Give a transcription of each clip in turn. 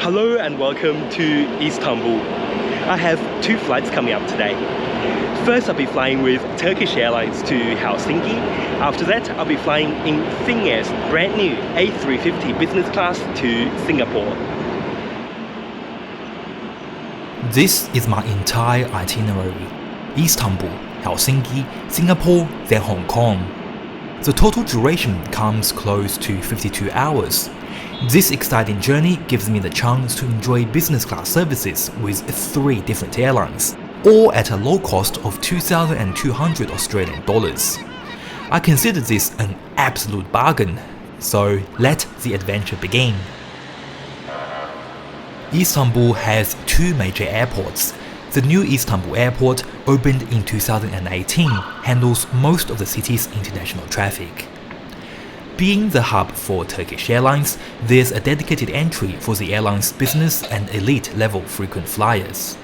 Hello and welcome to Istanbul. I have two flights coming up today. First, I'll be flying with Turkish Airlines to Helsinki. After that, I'll be flying in Finnair's brand new A350 Business Class to Singapore. This is my entire itinerary: Istanbul, Helsinki, Singapore, then Hong Kong. The total duration comes close to 52 hours. This exciting journey gives me the chance to enjoy business class services with 3 different airlines, all at a low cost of 2,200 Australian dollars. I consider this an absolute bargain, so let the adventure begin. Istanbul has 2 major airports. The new Istanbul airport, opened in 2018, handles most of the city's international traffic. Being the hub for Turkish Airlines, there's a dedicated entry for the airline's business and elite level frequent flyers.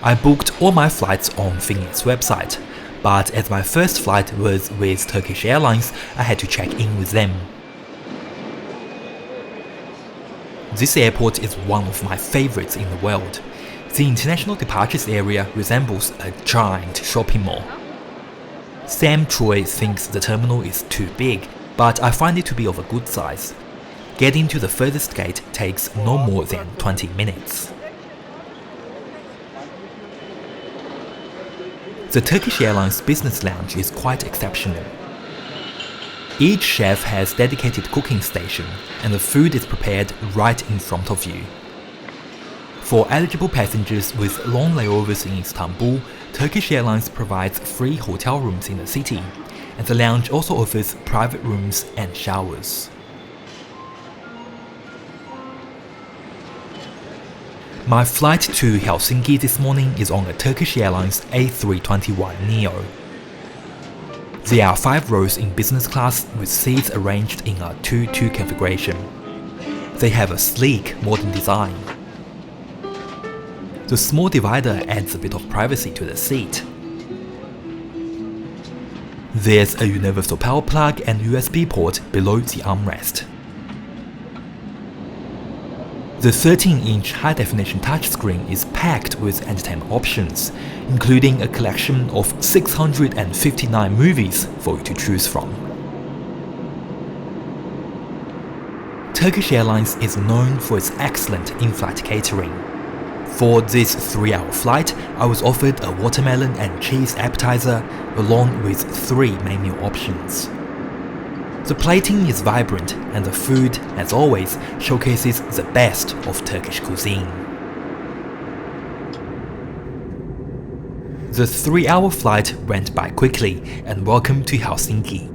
I booked all my flights on Finnair's website, but as my first flight was with Turkish Airlines, I had to check in with them. This airport is one of my favorites in the world. The international departures area resembles a giant shopping mall. Sam Troy thinks the terminal is too big, but I find it to be of a good size. Getting to the furthest gate takes no more than 20 minutes. The Turkish Airlines Business Lounge is quite exceptional. Each chef has dedicated cooking station, and the food is prepared right in front of you. For eligible passengers with long layovers in Istanbul, Turkish Airlines provides free hotel rooms in the city, and the lounge also offers private rooms and showers. My flight to Helsinki this morning is on a Turkish Airlines A321neo. There are 5 rows in business class with seats arranged in a 2-2 configuration. They have a sleek, modern design. The small divider adds a bit of privacy to the seat. There's a universal power plug and USB port below the armrest. The 13-inch high-definition touchscreen is packed with entertainment options, including a collection of 659 movies for you to choose from. Turkish Airlines is known for its excellent in-flight catering. For this 3-hour flight, I was offered a watermelon and cheese appetizer along with 3 menu options. The plating is vibrant, and the food, as always, showcases the best of Turkish cuisine. The 3-hour flight went by quickly, and welcome to Helsinki.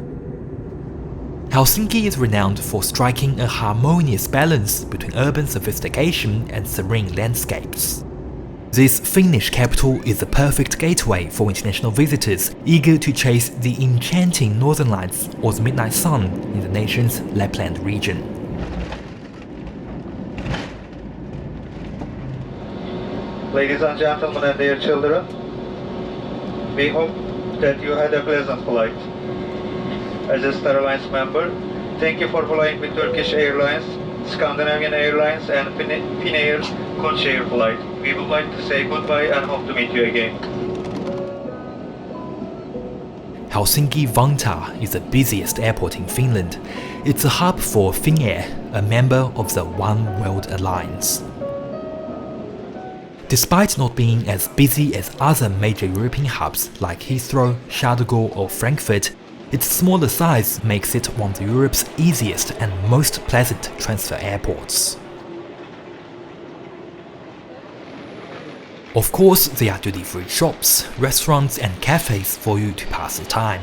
Helsinki is renowned for striking a harmonious balance between urban sophistication and serene landscapes. This Finnish capital is the perfect gateway for international visitors eager to chase the enchanting northern lights or the midnight sun in the nation's Lapland region. Ladies and gentlemen and dear children, we hope that you had a pleasant flight. As a Star Alliance member, thank you for flying with Turkish Airlines, Scandinavian Airlines and Finnair codeshare flight. We would like to say goodbye and hope to meet you again. Helsinki-Vantaa is the busiest airport in Finland. It's a hub for Finnair, a member of the One World Alliance. Despite not being as busy as other major European hubs like Heathrow, Charles de Gaulle or Frankfurt, its smaller size makes it one of Europe's easiest and most pleasant transfer airports. Of course, there are duty-free shops, restaurants and cafes for you to pass the time.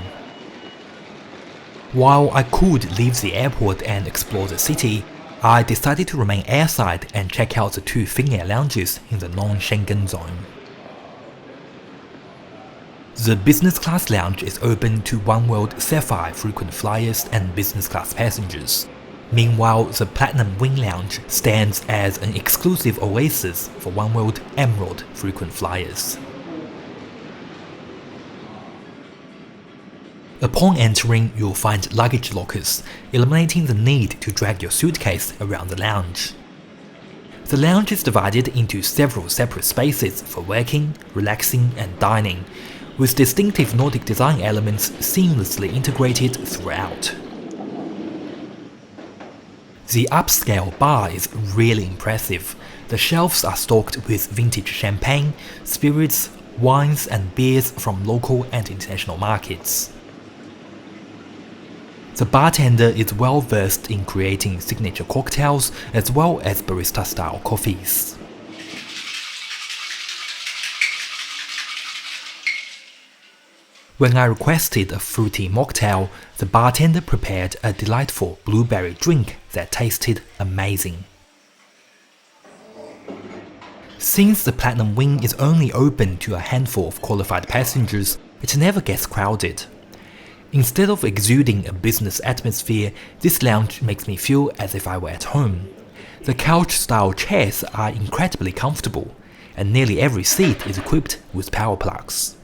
While I could leave the airport and explore the city, I decided to remain airside and check out the 2 Finnair lounges in the non-Schengen zone. The business class lounge is open to Oneworld Sapphire frequent flyers and business class passengers. Meanwhile, the Platinum Wing Lounge stands as an exclusive oasis for Oneworld Emerald frequent flyers. Upon entering, you'll find luggage lockers, eliminating the need to drag your suitcase around the lounge. The lounge is divided into several separate spaces for working, relaxing and dining, with distinctive Nordic design elements seamlessly integrated throughout. The upscale bar is really impressive. The shelves are stocked with vintage champagne, spirits, wines and beers from local and international markets. The bartender is well versed in creating signature cocktails as well as barista-style coffees. When I requested a fruity mocktail, the bartender prepared a delightful blueberry drink that tasted amazing. Since the Platinum Wing is only open to a handful of qualified passengers, it never gets crowded. Instead of exuding a business atmosphere, this lounge makes me feel as if I were at home. The couch-style chairs are incredibly comfortable, and nearly every seat is equipped with power plugs.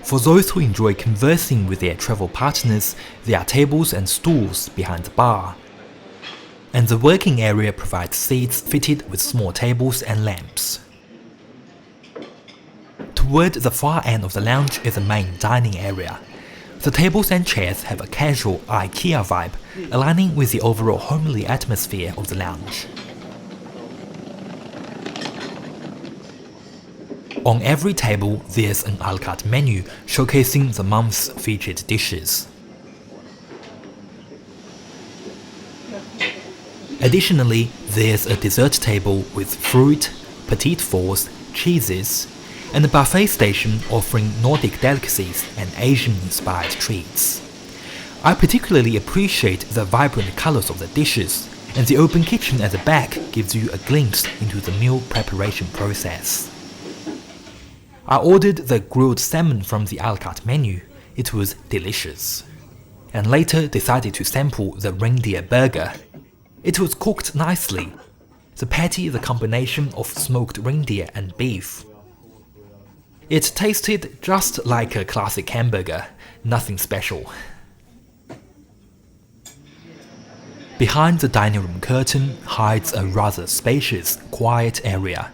For those who enjoy conversing with their travel partners, there are tables and stools behind the bar. And the working area provides seats fitted with small tables and lamps. Toward the far end of the lounge is the main dining area. The tables and chairs have a casual IKEA vibe, aligning with the overall homely atmosphere of the lounge. On every table, there's an a la carte menu showcasing the month's featured dishes. Additionally, there's a dessert table with fruit, petite fours, cheeses, and a buffet station offering Nordic delicacies and Asian-inspired treats. I particularly appreciate the vibrant colors of the dishes, and the open kitchen at the back gives you a glimpse into the meal preparation process. I ordered the grilled salmon from the a la carte menu. It was delicious. And later decided to sample the reindeer burger. It was cooked nicely. The patty is a combination of smoked reindeer and beef. It tasted just like a classic hamburger, nothing special. Behind the dining room curtain hides a rather spacious, quiet area.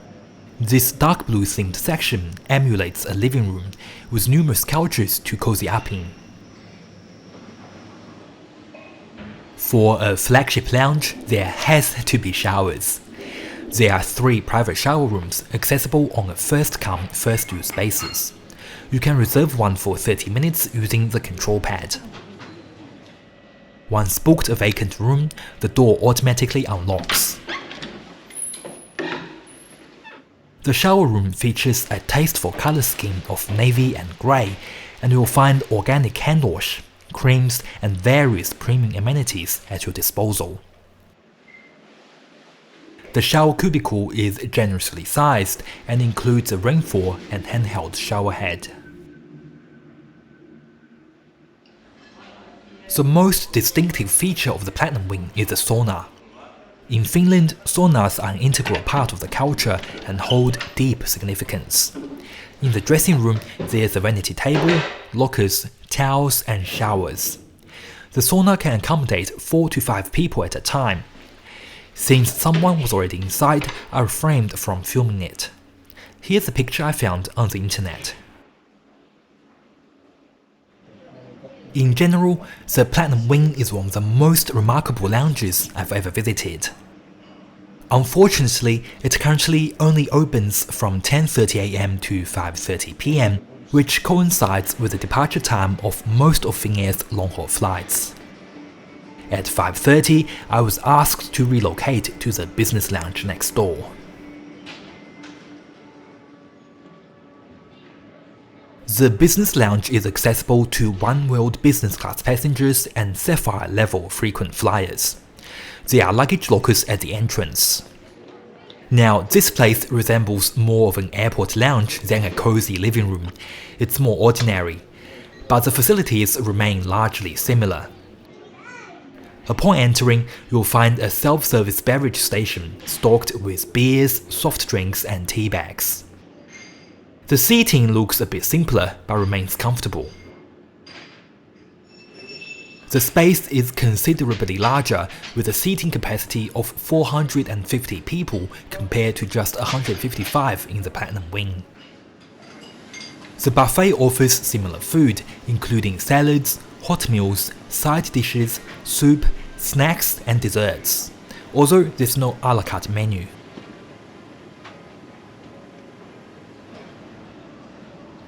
This dark blue themed section emulates a living room with numerous couches to cozy up in. For a flagship lounge, there has to be showers. There are 3 private shower rooms accessible on a first-come, first-use basis. You can reserve one for 30 minutes using the control pad. Once booked a vacant room, the door automatically unlocks. The shower room features a tasteful color scheme of navy and grey, and you will find organic hand wash, creams, and various premium amenities at your disposal. The shower cubicle is generously sized and includes a rainfall and handheld shower head. The most distinctive feature of the Platinum Wing is the sauna. In Finland, saunas are an integral part of the culture and hold deep significance. In the dressing room, there's a vanity table, lockers, towels, and showers. The sauna can accommodate 4 to 5 people at a time. Since someone was already inside, I refrained from filming it. Here's a picture I found on the internet. In general, the Platinum Wing is one of the most remarkable lounges I've ever visited. Unfortunately, it currently only opens from 10:30 AM to 5:30 PM, which coincides with the departure time of most of Finnair's long-haul flights. At 5:30, I was asked to relocate to the business lounge next door. The business lounge is accessible to One-World Business Class passengers and Sapphire level frequent flyers. There are luggage lockers at the entrance. Now, this place resembles more of an airport lounge than a cozy living room. It's more ordinary, but the facilities remain largely similar. Upon entering, you'll find a self-service beverage station stocked with beers, soft drinks, and tea bags. The seating looks a bit simpler but remains comfortable. The space is considerably larger, with a seating capacity of 450 people compared to just 155 in the Platinum Wing. The buffet offers similar food, including salads, hot meals, side dishes, soup, snacks and desserts, although there's no a la carte menu.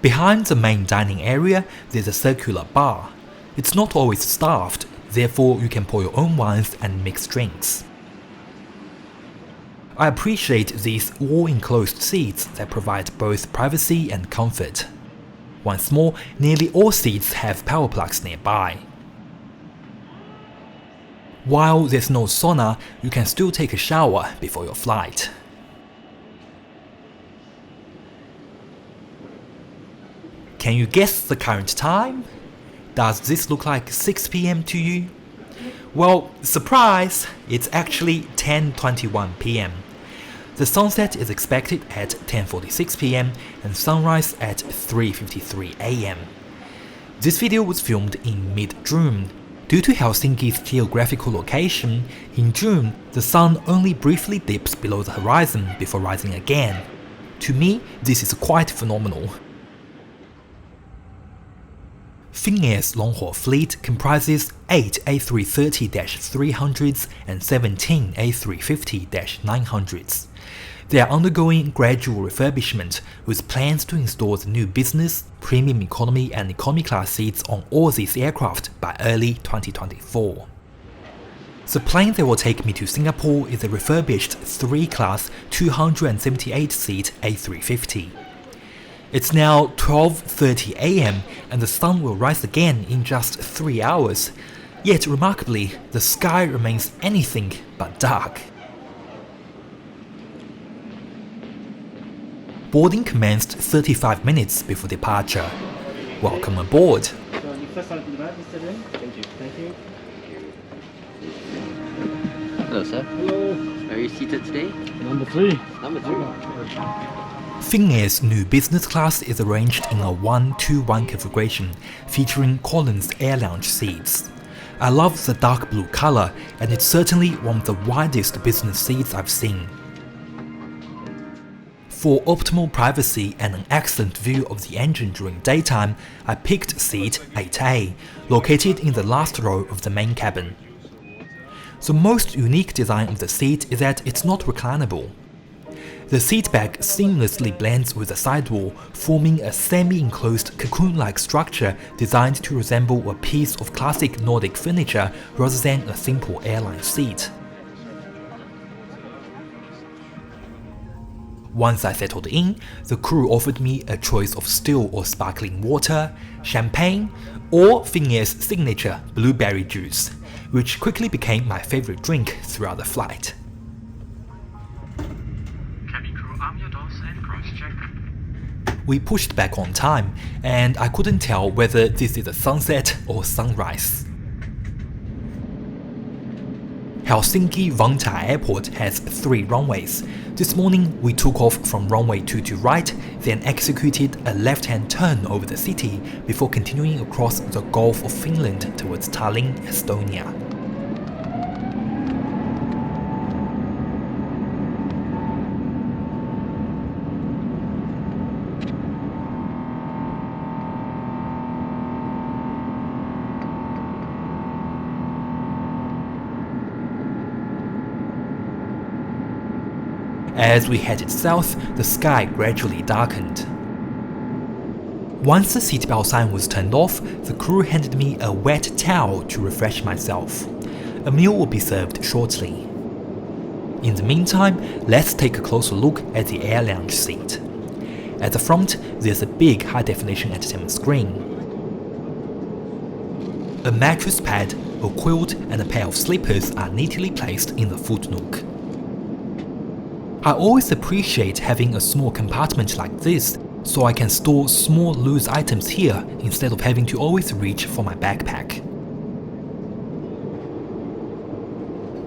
Behind the main dining area, there's a circular bar. It's not always staffed, therefore you can pour your own wines and mix drinks. I appreciate these all-enclosed seats that provide both privacy and comfort. Once more, nearly all seats have power plugs nearby. While there's no sauna, you can still take a shower before your flight. Can you guess the current time? Does this look like 6 PM to you? Well, surprise! It's actually 10:21 PM. The sunset is expected at 10:46 PM and sunrise at 3:53 AM. This video was filmed in mid-June. Due to Helsinki's geographical location, in June, the sun only briefly dips below the horizon before rising again. To me, this is quite phenomenal. Finnair's long-haul fleet comprises 8 A330-300s and 17 A350-900s. They are undergoing gradual refurbishment, with plans to install the new business, premium economy and economy class seats on all these aircraft by early 2024. The plane that will take me to Singapore is a refurbished 3-class 278-seat A350. It's now 12:30 AM and the sun will rise again in just 3 hours, yet remarkably, the sky remains anything but dark. Boarding commenced 35 minutes before departure. Welcome aboard! Hello, sir. Hello. Are you seated today? Number 3. Number 3. Finnair's new business class is arranged in a 1-2-1 configuration, featuring Collin's AirLounge seats. I love the dark blue color, and it's certainly one of the widest business seats I've seen. For optimal privacy and an excellent view of the engine during daytime, I picked seat 8A, located in the last row of the main cabin. The most unique design of the seat is that it's not reclinable. The seatback seamlessly blends with the sidewall, forming a semi-enclosed cocoon-like structure designed to resemble a piece of classic Nordic furniture rather than a simple airline seat. Once I settled in, the crew offered me a choice of still or sparkling water, champagne, or Finnair's signature blueberry juice, which quickly became my favorite drink throughout the flight. We pushed back on time, and I couldn't tell whether this is a sunset or sunrise. Helsinki-Vantaa Airport has 3 runways. This morning, we took off from runway 2 to right, then executed a left-hand turn over the city before continuing across the Gulf of Finland towards Tallinn, Estonia. As we headed south, the sky gradually darkened. Once the seatbelt sign was turned off, the crew handed me a wet towel to refresh myself. A meal will be served shortly. In the meantime, let's take a closer look at the AirLounge seat. At the front, there's a big high-definition entertainment screen. A mattress pad, a quilt and a pair of slippers are neatly placed in the foot nook. I always appreciate having a small compartment like this, so I can store small loose items here instead of having to always reach for my backpack.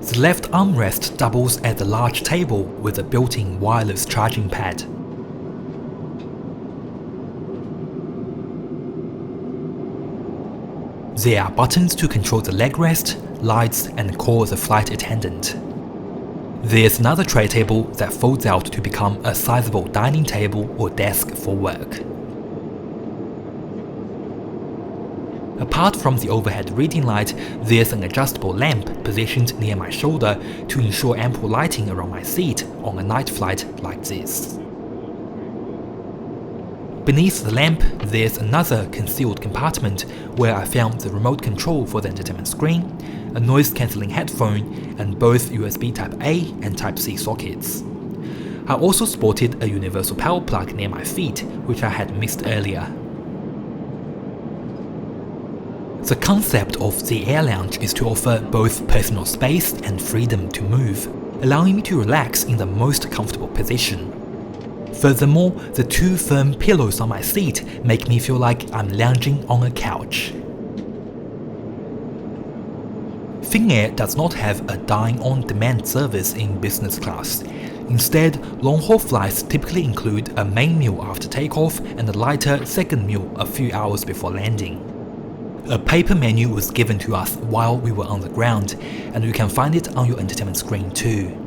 The left armrest doubles as a large table with a built-in wireless charging pad. There are buttons to control the leg rest, lights, and call the flight attendant. There's another tray table that folds out to become a sizable dining table or desk for work. Apart from the overhead reading light, there's an adjustable lamp positioned near my shoulder to ensure ample lighting around my seat on a night flight like this. Beneath the lamp, there's another concealed compartment where I found the remote control for the entertainment screen, a noise-cancelling headphone, and both USB Type-A and Type-C sockets. I also spotted a universal power plug near my feet, which I had missed earlier. The concept of the AirLounge is to offer both personal space and freedom to move, allowing me to relax in the most comfortable position. Furthermore, the two firm pillows on my seat make me feel like I'm lounging on a couch. Finnair does not have a dine-on-demand service in business class. Instead, long-haul flights typically include a main meal after takeoff and a lighter second meal a few hours before landing. A paper menu was given to us while we were on the ground, and you can find it on your entertainment screen too.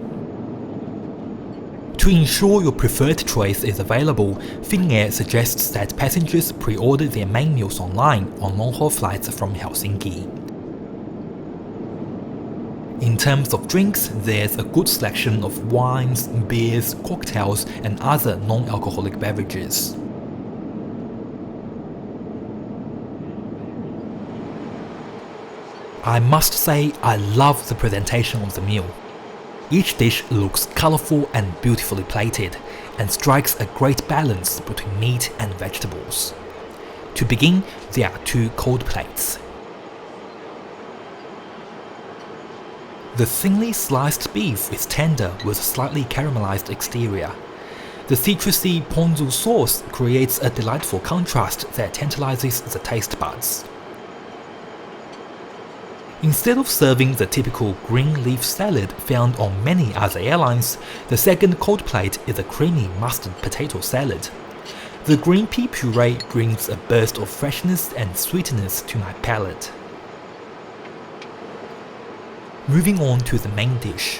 To ensure your preferred choice is available, Finnair suggests that passengers pre-order their main meals online on long-haul flights from Helsinki. In terms of drinks, there's a good selection of wines, beers, cocktails, and other non-alcoholic beverages. I must say I love the presentation of the meal. Each dish looks colorful and beautifully plated, and strikes a great balance between meat and vegetables. To begin, there are two cold plates. The thinly sliced beef is tender with a slightly caramelized exterior. The citrusy ponzu sauce creates a delightful contrast that tantalizes the taste buds. Instead of serving the typical green leaf salad found on many other airlines, the second cold plate is a creamy mustard potato salad. The green pea puree brings a burst of freshness and sweetness to my palate. Moving on to the main dish.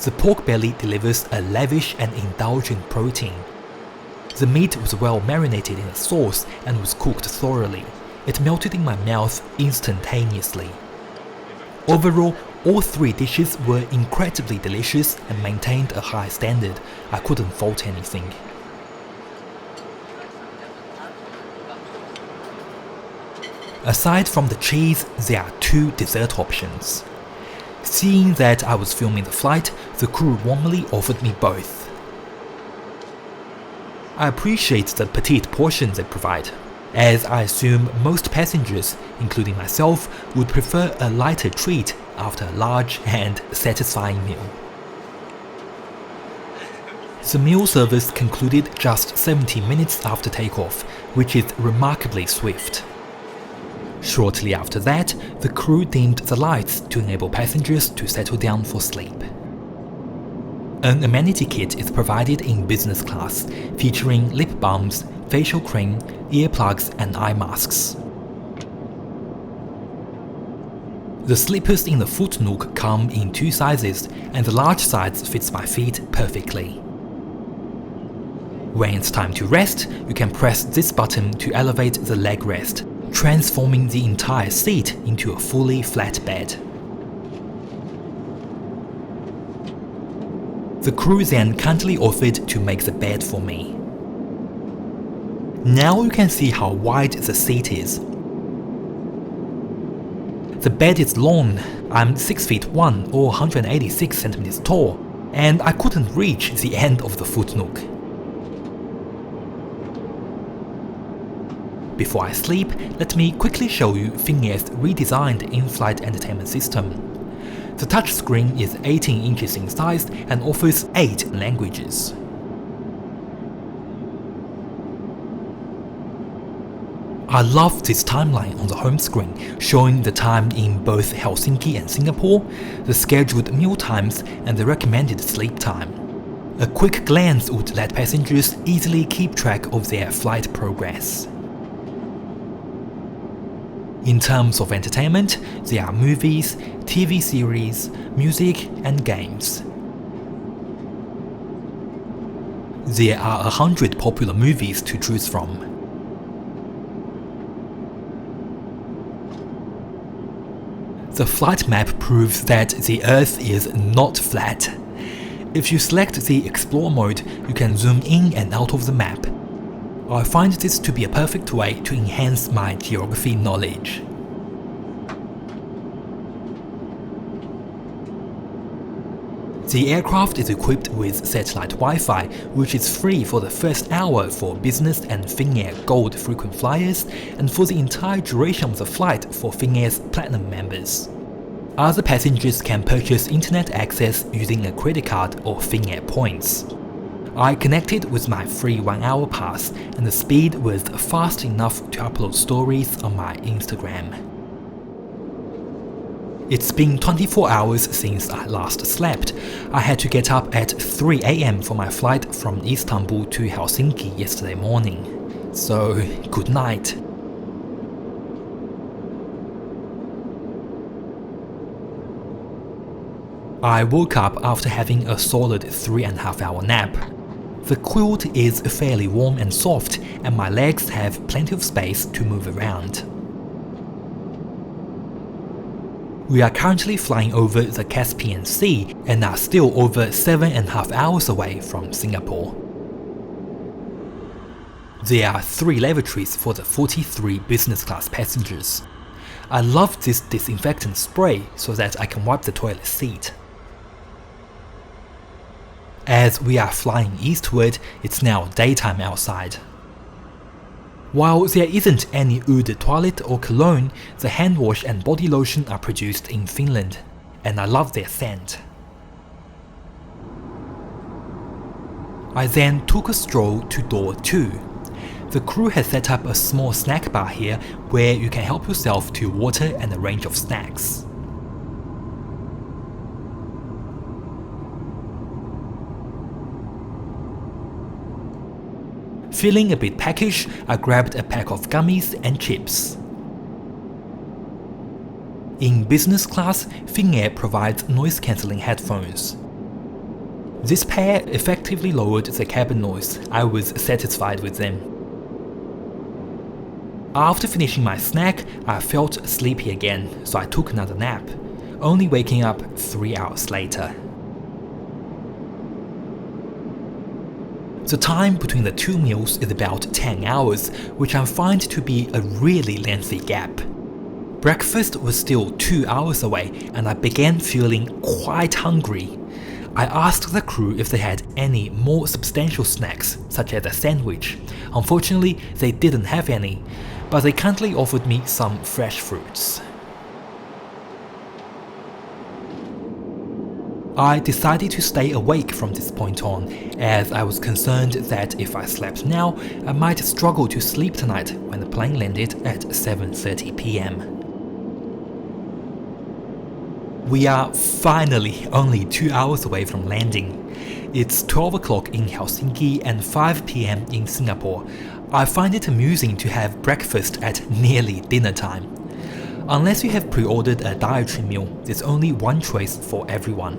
The pork belly delivers a lavish and indulgent protein. The meat was well marinated in a sauce and was cooked thoroughly. It melted in my mouth instantaneously. Overall, all three dishes were incredibly delicious and maintained a high standard. I couldn't fault anything. Aside from the cheese, there are two dessert options. Seeing that I was filming the flight, the crew warmly offered me both. I appreciate the petite portions they provide, as I assume most passengers, including myself, would prefer a lighter treat after a large and satisfying meal. The meal service concluded just 70 minutes after takeoff, which is remarkably swift. Shortly after that, the crew dimmed the lights to enable passengers to settle down for sleep. An amenity kit is provided in business class, featuring lip balms, facial cream, earplugs, and eye masks. The slippers in the foot nook come in two sizes, and the large size fits my feet perfectly. When it's time to rest, you can press this button to elevate the leg rest, transforming the entire seat into a fully flat bed. The crew then kindly offered to make the bed for me. Now you can see how wide the seat is. The bed is long. I'm 6 feet 1 or 186 centimeters tall, and I couldn't reach the end of the foot nook. Before I sleep, let me quickly show you Finnair's redesigned in-flight entertainment system. The touchscreen is 18 inches in size and offers 8 languages. I love this timeline on the home screen, showing the time in both Helsinki and Singapore, the scheduled meal times, and the recommended sleep time. A quick glance would let passengers easily keep track of their flight progress. In terms of entertainment, there are movies, TV series, music and games. There are 100 popular movies to choose from. The flight map proves that the Earth is not flat. If you select the Explore mode, you can zoom in and out of the map. I find this to be a perfect way to enhance my geography knowledge. The aircraft is equipped with satellite Wi-Fi, which is free for the first hour for business and Finnair Gold frequent flyers, and for the entire duration of the flight for Finnair's Platinum members. Other passengers can purchase internet access using a credit card or Finnair points. I connected with my free 1-hour pass, and the speed was fast enough to upload stories on my Instagram. It's been 24 hours since I last slept. I had to get up at 3 AM for my flight from Istanbul to Helsinki yesterday morning. So, good night. I woke up after having a solid 3.5-hour nap. The quilt is fairly warm and soft, and my legs have plenty of space to move around. We are currently flying over the Caspian Sea and are still over 7.5 hours away from Singapore. There are 3 lavatories for the 43 business class passengers. I love this disinfectant spray so that I can wipe the toilet seat. As we are flying eastward, it's now daytime outside. While there isn't any eau de toilette or cologne, the hand wash and body lotion are produced in Finland, and I love their scent. I then took a stroll to door 2. The crew has set up a small snack bar here where you can help yourself to water and a range of snacks. Feeling a bit peckish, I grabbed a pack of gummies and chips. In business class, Finnair provides noise-cancelling headphones. This pair effectively lowered the cabin noise. I was satisfied with them. After finishing my snack, I felt sleepy again, so I took another nap, only waking up 3 hours later. The time between the 2 meals is about 10 hours, which I find to be a really lengthy gap. Breakfast was still 2 hours away, and I began feeling quite hungry. I asked the crew if they had any more substantial snacks, such as a sandwich. Unfortunately, they didn't have any, but they kindly offered me some fresh fruits. I decided to stay awake from this point on, as I was concerned that if I slept now, I might struggle to sleep tonight when the plane landed at 7:30 PM. We are finally only 2 hours away from landing. It's 12 o'clock in Helsinki and 5 PM in Singapore. I find it amusing to have breakfast at nearly dinner time. Unless you have pre-ordered a dietary meal, there's only one choice for everyone.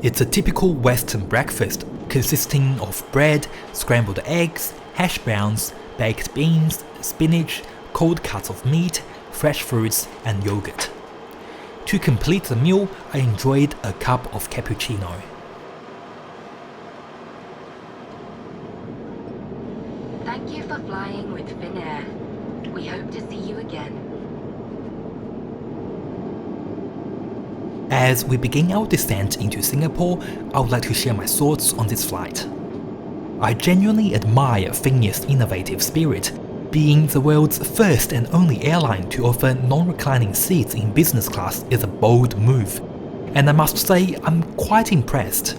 It's a typical Western breakfast consisting of bread, scrambled eggs, hash browns, baked beans, spinach, cold cuts of meat, fresh fruits and yogurt. To complete the meal, I enjoyed a cup of cappuccino. Thank you for flying with Finnair. We hope to see you again. As we begin our descent into Singapore, I would like to share my thoughts on this flight. I genuinely admire Finnair's innovative spirit. Being the world's first and only airline to offer non-reclining seats in business class is a bold move, and I must say I'm quite impressed.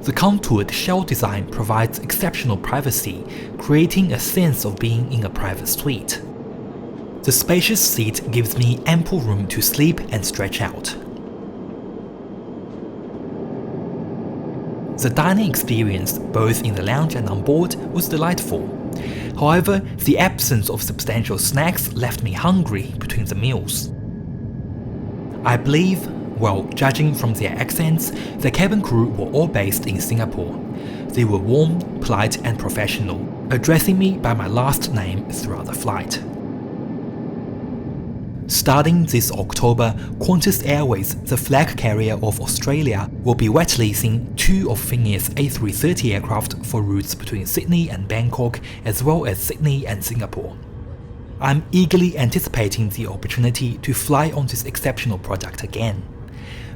The contoured shell design provides exceptional privacy, creating a sense of being in a private suite. The spacious seat gives me ample room to sleep and stretch out. The dining experience, both in the lounge and on board, was delightful. However, the absence of substantial snacks left me hungry between the meals. I believe, well, judging from their accents, the cabin crew were all based in Singapore. They were warm, polite and professional, addressing me by my last name throughout the flight. Starting this October, Qantas Airways, the flag carrier of Australia, will be wet leasing 2 of Finnair's A350 aircraft for routes between Sydney and Bangkok, as well as Sydney and Singapore. I'm eagerly anticipating the opportunity to fly on this exceptional product again.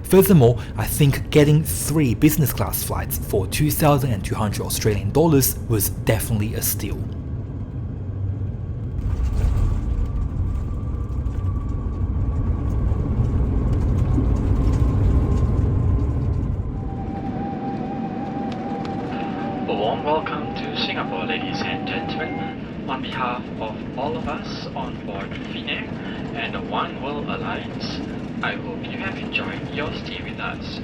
Furthermore, I think getting 3 business class flights for 2,200 Australian dollars was definitely a steal. A warm welcome to Singapore, ladies and gentlemen. On behalf of all of us on board Finnair and the One World Alliance, I hope you have enjoyed your stay with us.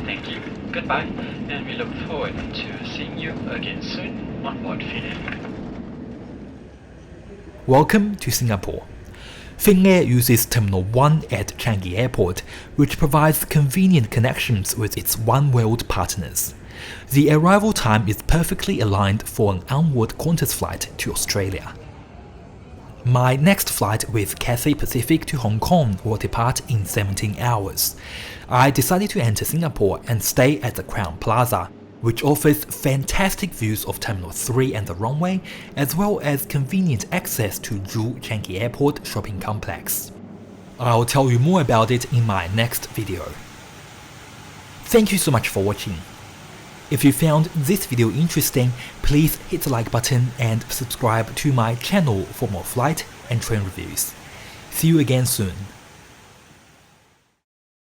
Thank you, goodbye, and we look forward to seeing you again soon on board Finnair. Welcome to Singapore. Finnair uses Terminal 1 at Changi Airport, which provides convenient connections with its One World partners. The arrival time is perfectly aligned for an onward Qantas flight to Australia. My next flight with Cathay Pacific to Hong Kong will depart in 17 hours. I decided to enter Singapore and stay at the Crown Plaza, which offers fantastic views of Terminal 3 and the runway, as well as convenient access to Zhu Changi Airport shopping complex. I'll tell you more about it in my next video. Thank you so much for watching. If you found this video interesting, please hit the like button and subscribe to my channel for more flight and train reviews. See you again soon.